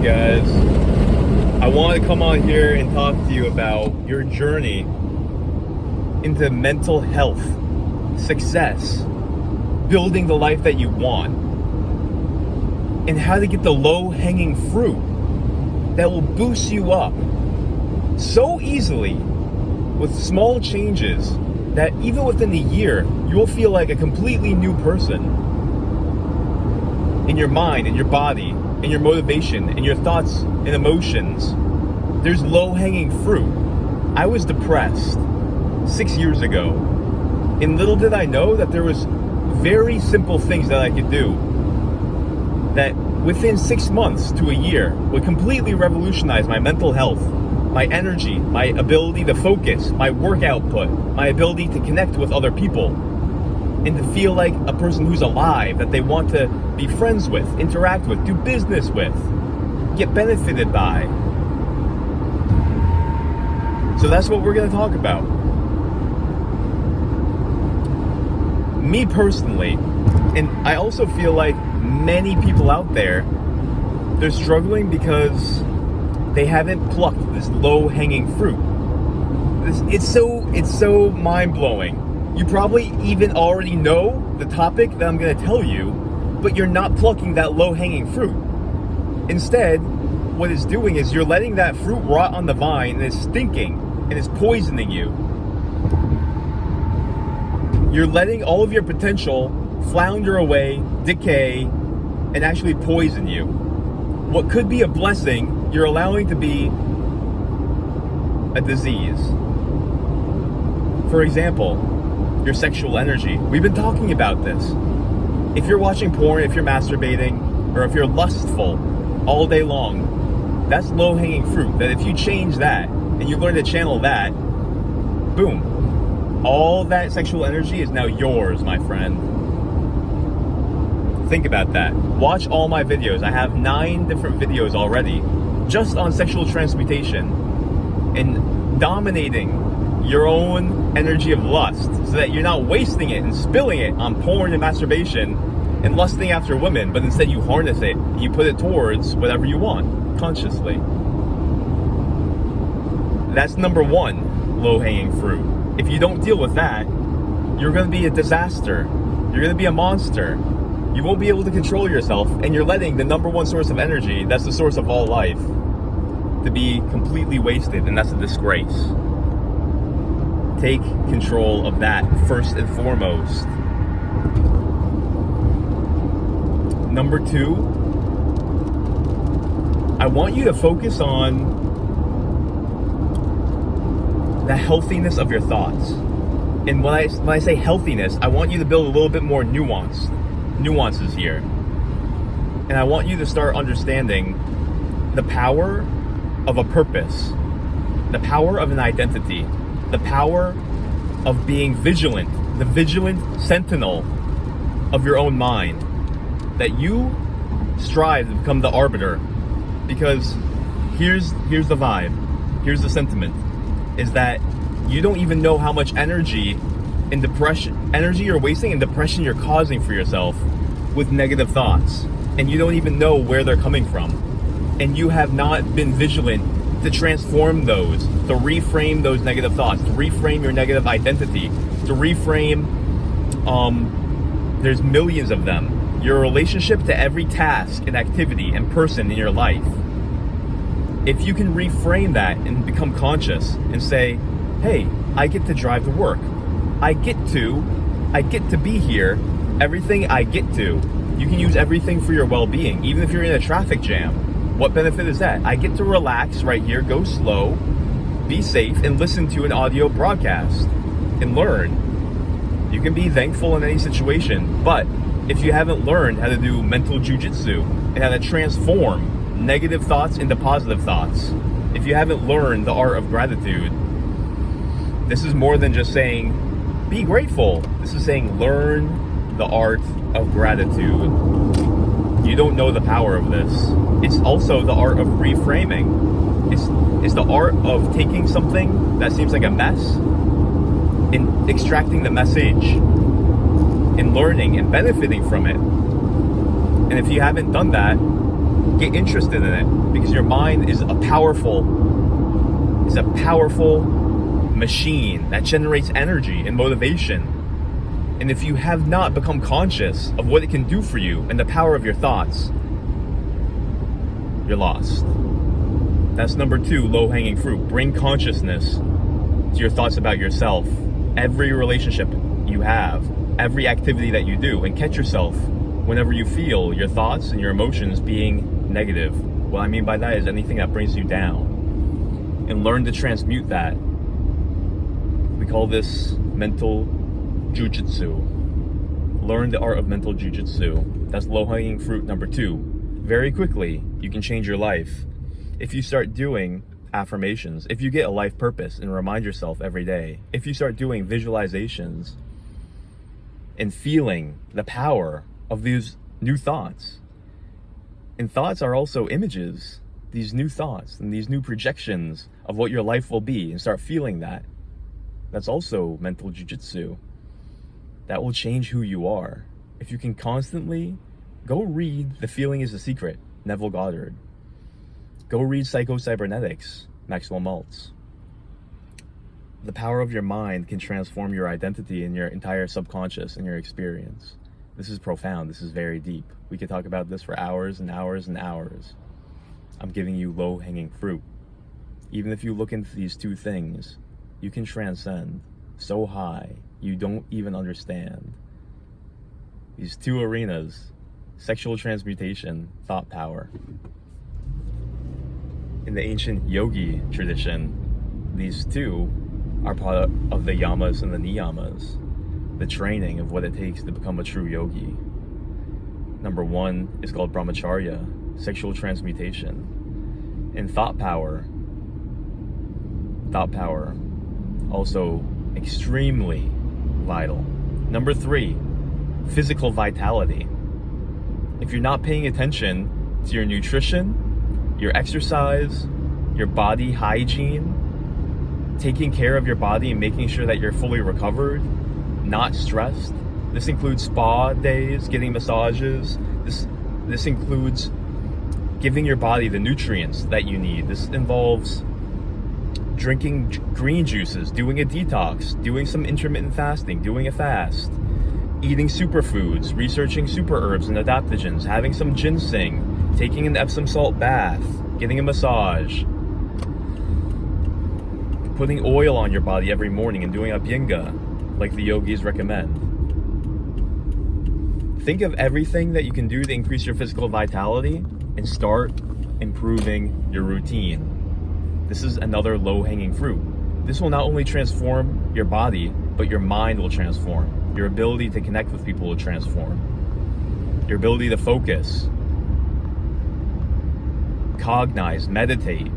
guys? I want to come on here and talk to you about your journey into mental health, success, building the life that you want, and how to get the low-hanging fruit that will boost you up so easily with small changes that even within a year, you'll feel like a completely new person in your mind, in your body, in your motivation, in your thoughts and emotions. There's low-hanging fruit. I was depressed 6 years ago, and little did I know that there was very simple things that I could do that within 6 months to a year would completely revolutionize my mental health, my energy, my ability to focus, my work output, my ability to connect with other people, and to feel like a person who's alive, that they want to be friends with, interact with, do business with, get benefited by. So that's what we're going to talk about. Me personally, and I also feel like many people out there, they're struggling because they haven't plucked this low-hanging fruit. It's so mind-blowing. You probably even already know the topic that I'm going to tell you, but you're not plucking that low-hanging fruit. Instead, what it's doing is you're letting that fruit rot on the vine, and it's stinking, and it's poisoning you. You're letting all of your potential flounder away, decay, and actually poison you. What could be a blessing, you're allowing to be a disease. For example, your sexual energy. We've been talking about this. If you're watching porn, if you're masturbating, or if you're lustful all day long, that's low-hanging fruit. That if you change that, and you learn to channel that, boom, all that sexual energy is now yours, my friend. Think about that. Watch all my videos. I have 9 different videos already just on sexual transmutation and dominating your own energy of lust so that you're not wasting it and spilling it on porn and masturbation and lusting after women, but instead you harness it and you put it towards whatever you want consciously. That's number 1 low-hanging fruit. If you don't deal with that, you're going to be a disaster. You're going to be a monster. You won't be able to control yourself, and you're letting the number 1 source of energy, that's the source of all life, to be completely wasted, and that's a disgrace. Take control of that first and foremost. Number 2, I want you to focus on the healthiness of your thoughts. And when I say healthiness, I want you to build a little bit more nuances here. And I want you to start understanding the power of a purpose, the power of an identity, the power of being vigilant, the vigilant sentinel of your own mind, that you strive to become the arbiter. Because here's the vibe, here's the sentiment, is that you don't even know how much energy you're wasting and depression you're causing for yourself with negative thoughts, and you don't even know where they're coming from, and you have not been vigilant to transform those, to reframe those negative thoughts, to reframe your negative identity, to reframe, there's millions of them, your relationship to every task and activity and person in your life. If you can reframe that and become conscious and say, hey, I get to drive to work. I get to be here. Everything I get to. You can use everything for your well-being, even if you're in a traffic jam. What benefit is that? I get to relax right here, go slow, be safe, and listen to an audio broadcast and learn. You can be thankful in any situation, but if you haven't learned how to do mental jujitsu and how to transform negative thoughts into positive thoughts, if you haven't learned the art of gratitude, this is more than just saying, be grateful. This is saying, learn the art of gratitude. You don't know the power of this. It's also the art of reframing. It's the art of taking something that seems like a mess and extracting the message and learning and benefiting from it. And if you haven't done that, Get interested in it, because your mind is a powerful machine that generates energy and motivation. And if you have not become conscious of what it can do for you and the power of your thoughts, you're lost. That's number 2, low-hanging fruit. Bring consciousness to your thoughts about yourself, every relationship you have, every activity that you do, and catch yourself whenever you feel your thoughts and your emotions being negative. What I mean by that is anything that brings you down. And learn to transmute that. We call this mental jujitsu. Learn the art of mental jujitsu. That's low-hanging fruit number 2. Very quickly, you can change your life. If you start doing affirmations, if you get a life purpose and remind yourself every day, if you start doing visualizations and feeling the power of these new thoughts. And thoughts are also images, these new thoughts and these new projections of what your life will be, and start feeling that. That's also mental jujitsu. That will change who you are. If you can constantly go read The Feeling is a Secret, Neville Goddard. Go read Psycho-Cybernetics, Maxwell Maltz. The power of your mind can transform your identity and your entire subconscious and your experience. This is profound. This is very deep. We could talk about this for hours and hours and hours. I'm giving you low-hanging fruit. Even if you look into these 2 things, you can transcend so high you don't even understand. These 2 arenas, sexual transmutation, thought power. In the ancient yogi tradition, these 2 are part of the yamas and the niyamas, the training of what it takes to become a true yogi. Number 1 is called brahmacharya, sexual transmutation. And thought power, also extremely vital. Number 3, physical vitality. If you're not paying attention to your nutrition, your exercise, your body hygiene, taking care of your body and making sure that you're fully recovered, not stressed. This includes spa days, getting massages. This includes giving your body the nutrients that you need. This involves drinking green juices, doing a detox, doing some intermittent fasting, doing a fast, eating superfoods, researching super herbs and adaptogens, having some ginseng, taking an Epsom salt bath, getting a massage, putting oil on your body every morning and doing abhyanga like the yogis recommend. Think of everything that you can do to increase your physical vitality and start improving your routine. This is another low-hanging fruit. This will not only transform your body, but your mind will transform. Your ability to connect with people will transform. Your ability to focus, cognize, meditate,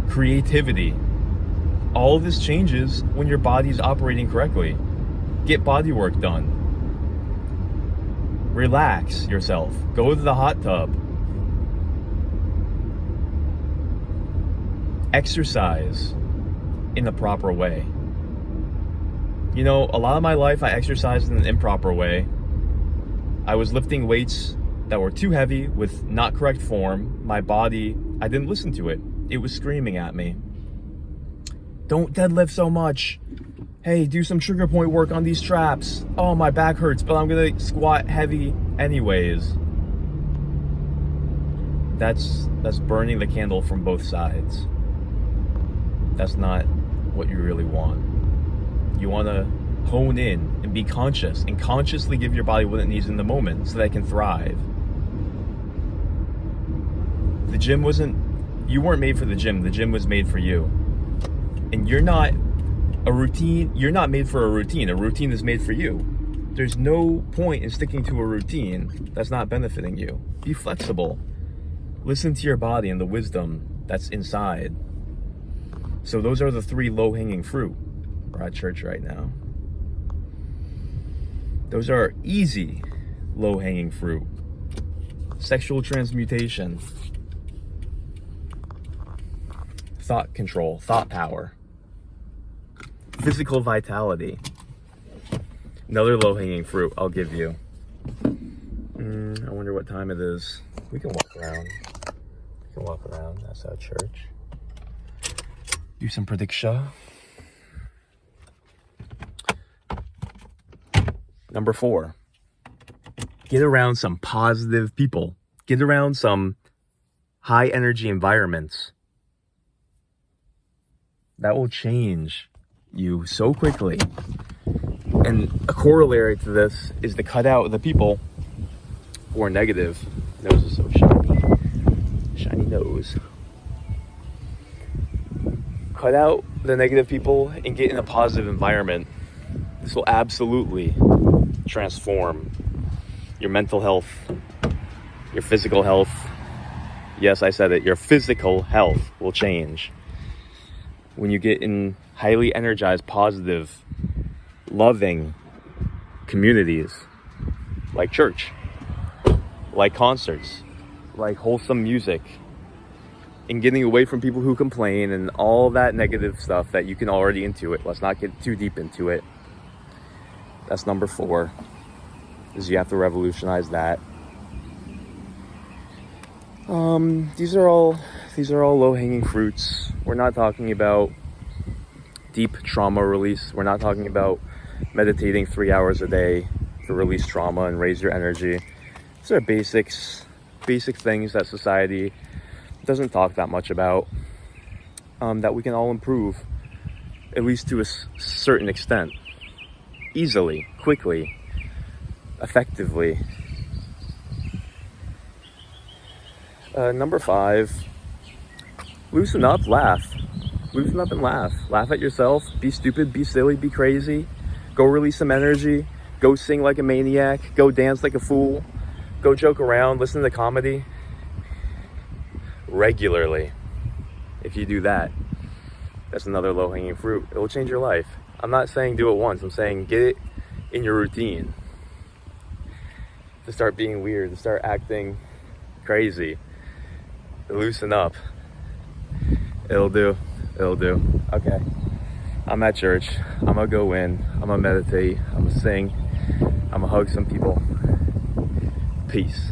creativity. All of this changes when your body is operating correctly. Get body work done. Relax yourself. Go to the hot tub. Exercise in the proper way. You know, a lot of my life I exercised in an improper way. I was lifting weights that were too heavy with not correct form. My body, I didn't listen to it. It was screaming at me. Don't deadlift so much. Hey, do some trigger point work on these traps. Oh, my back hurts, but I'm gonna squat heavy anyways. That's burning the candle from both sides. That's not what you really want. You want to hone in and be conscious and consciously give your body what it needs in the moment so that it can thrive. The gym you weren't made for the gym was made for you. And you're not made for a routine. A routine is made for you. There's no point in sticking to a routine that's not benefiting you. Be flexible. Listen to your body and the wisdom that's inside. So those are the 3 low-hanging fruit. We're at church right now. Those are easy low-hanging fruit. Sexual transmutation. Thought control, thought power. Physical vitality. Another low-hanging fruit I'll give you. I wonder what time it is. We can walk around. We can walk around. That's our church. Do some prediksha. Number 4, get around some positive people. Get around some high energy environments. That will change you so quickly. And a corollary to this is to cut out the people who are negative. Nose is so shiny. Shiny nose. Cut out the negative people and get in a positive environment. This will absolutely transform your mental health, your physical health. Yes, I said it. Your physical health will change when you get in highly energized, positive, loving communities like church, like concerts, like wholesome music, and getting away from people who complain and all that negative stuff that you can already intuit. Let's not get too deep into it. That's number 4, is you have to revolutionize that. These are all low-hanging fruits. We're not talking about deep trauma release. We're not talking about meditating 3 hours a day to release trauma and raise your energy. These are basic things that society doesn't talk that much about, that we can all improve, at least to a certain extent. Easily, quickly, effectively. Number 5, loosen up, laugh. Loosen up and laugh. Laugh at yourself. Be stupid, be silly, be crazy. Go release some energy. Go sing like a maniac. Go dance like a fool. Go joke around. Listen to comedy. Regularly. If you do that, that's another low-hanging fruit. It will change your life. I'm not saying do it once. I'm saying get it in your routine. To start being weird, to start acting crazy, to loosen up. It'll do. Okay. I'm at church. I'm gonna go in. I'm gonna meditate. I'm gonna sing. I'm gonna hug some people. Peace.